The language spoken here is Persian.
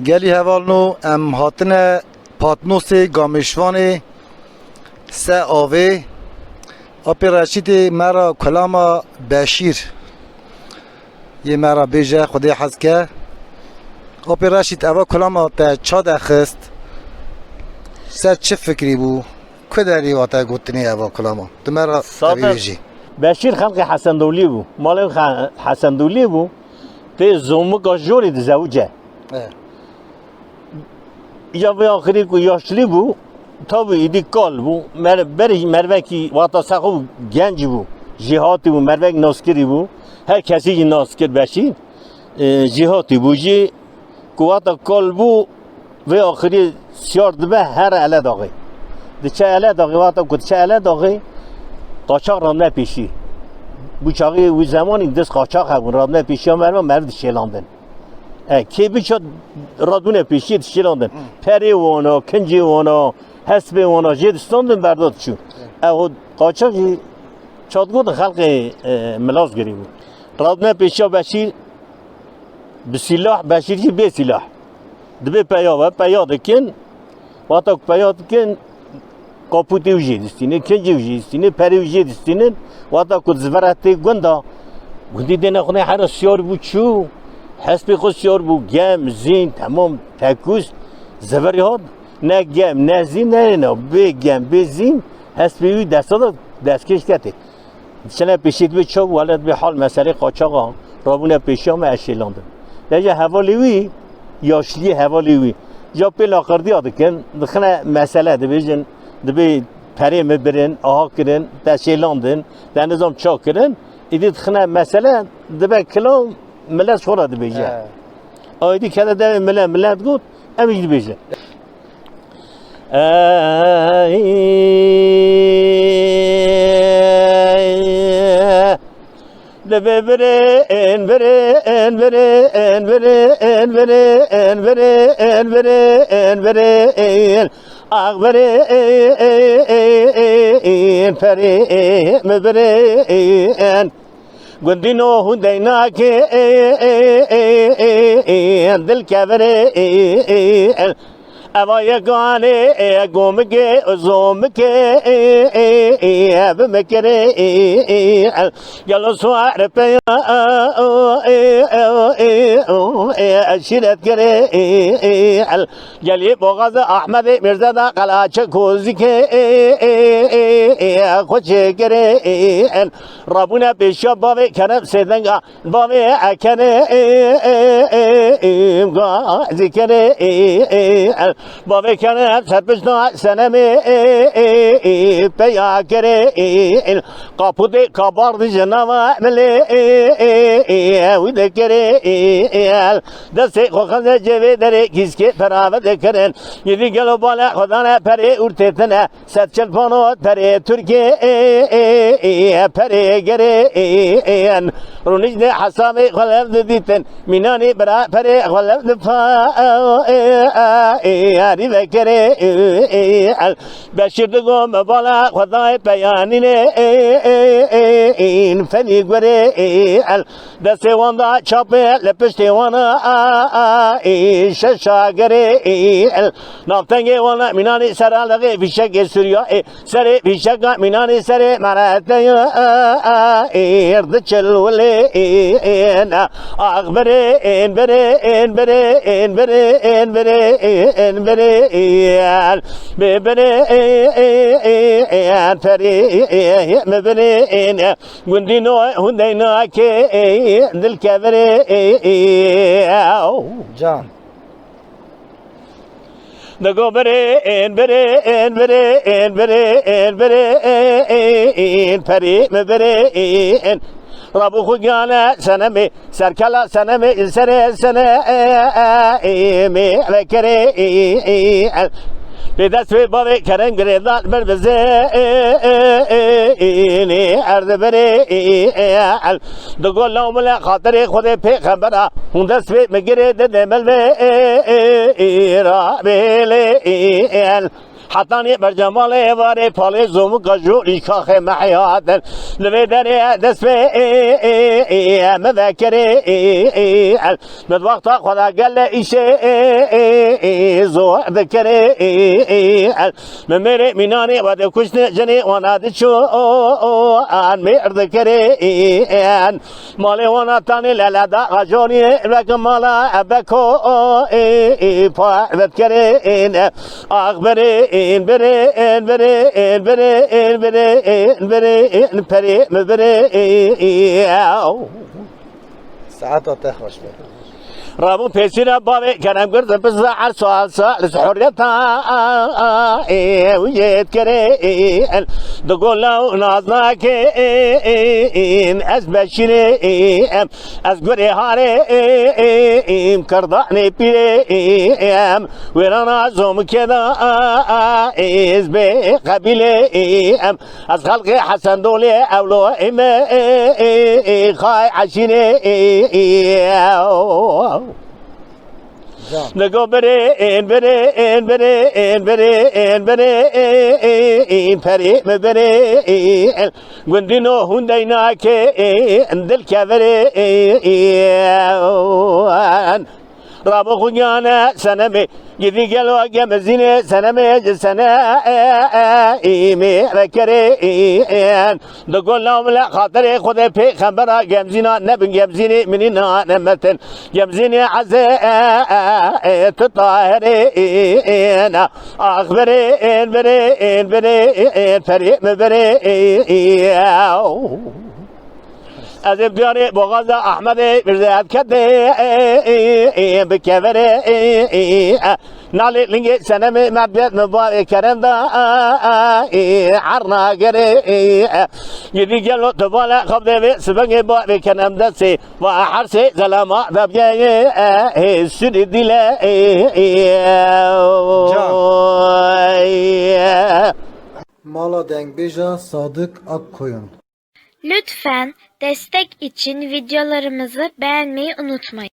گلی هوالنو ام هاتن پاتنوس گامشوان سه آوه اپی رشید مرا کلام بشیر یه مرا بیجه خودی حز که اپی رشید اوا کلام تا چاد اخست سر چه فکری بو کدری واتا گوتنی اوا کلام تو مرا بیجی بشیر خلق حسن دولی بو مال حسن دولی بو ته زومک جوری زوجه یا به آخری کو یاشلی بو تا به ایدی کال بو مروکی واتا سخو گنج بو جهاتی بو مروک ناسکری بو هر کسی ناسکر بشیر جهاتی بو جی قواتا کال بو و آخری سیار دبه هر علا داغی دچه علا داغی واتا کد چه علا داغی قاچاق رام نپیشی بچاقی و زمانی دست قاچاق هبون رام نپیشی هم مرد شیلاندن کی بیشتر رادونه پیشید شیلاندن پری وانا کنجی وانا حسب وانا جد استاندن برداشت شو او قاچاقی چادگود خلق ملاز گریم رادونه پیشیا بشیر بسلاح بشیری به سلاح دبی پیاد کن وقتا پیاد کن کاپوتی وجود استینه کنجی وجود استینه پری وجود استینه وقتا کد زبرتی گندا گندی دنیا خونه هر سیار بود چو حسب خود سیار بو گم زین تمام تکوس زبری هاد نه گم نه زین نه به گم به زین حسب وی دستکش کرده چنه پیشید به چوب ولد به حال مسئله قاچاقا رابونه پیشام اشیلاندن دیگه حوالیوی یاشلی حوالیوی جا پیل آخردی آده کن دخنه مسئله دبیجن دبی پری مبرن آها کرن دشیلاندن در نظام چا کرن ایدی دخنه مسئله دبی کلام ملت خورد بیجه آیدی که ده ملت گفت امیج بیجه دبی برین برین برین برین برین برین برین برین برین پری مبرین گندینو هندینا که دل کبره اوای گانه گومگه زومگه بمکره یلو سوار پیا شیرت کره یلی بغاز احمد مرزا قلاچ کوزی که خوچه کره رابونه پیشا باوی کنم سیدنگا باوی اکنه ذکره باوی کنم سرپشنا سنمه پیا کره قاپوده کابارد جناوا عمله ویده کره دست خوخنده جوه داره کسکه پراوده کرن یدی گلو بالا خدانه پره ارتتنه ست چلپانوت پره ترکیه پره گره رونیج نه حسابه خلاف دیتن مینانی برا پره خلاف دفا یاری بکره بشیر دگم بالا خدای بیانینه این فنی گره دست واندا چاپه لپشتی وانا ششاگره نافتنگی وانا مینانی سرالغی فیشک سوریا سر فیشک مینانی سر مرده ارد چلوله اخبره این بره این بره این بره این بره این بره ببره این پری مبره این گندی نوع هندی نوع که دل کبره جان دگو بره این بره این بره این بره این بره این پری مبره این رابو خوگانا سنمي سركلا سنمي سنة می وکره به دست به بابی کرن گریدان بر بزه اینی ارد بره دگو لامل خاطر خود پیغمبر اون دست به مگره دمل به را بیل حتانی بر جمال واره پاله زوم گجوری کاخ محیات لبیدری دست به مذکره من وقت خدا قال ایشه زو ذکره من میره مینانی و ده کشن جنی وانا دچو آن میر ذکره مالی وانا تانی لالدا غجونی رکم مالا ابکو پا ذکره أخبرين برين برين برين برين برين برين برين ساعت تخرج به رابو پیسینا بابی کنم کرد بس زعر سوال سوال سحریتا ویت کرین دقول لو نازنا کین از بشینیم از گوری هاریم کردانی پیریم ویرانا زوم کدا از به قبیلیم از خلق حسن دولی اولو خای عشینیم نگو برین برین برین برین برین پری برین گندینو هندینا که دل کبرین رابو خونیانا سنمه گیدی گلو گمزینه سنمه جسنه ایمی رکرین دگل نامل خاطر خود پیغمبر گمزینا نبین گمزینه منی نانمتن گمزینه عزه تطاهرین اخبرین برین برین فریم برین از ابتیاری بغاز احمد برزاد کده بکوره نالی لنگی سنم مبیت مبای کرم دا عرنا گره یدی گلو تبالا خب دوی سبنگ بای کنم دستی و حرسی ظلما دبیای سری دیله Mala Dengbeja Sadık Akkoyun. Lütfen destek için videolarımızı beğenmeyi unutmayın.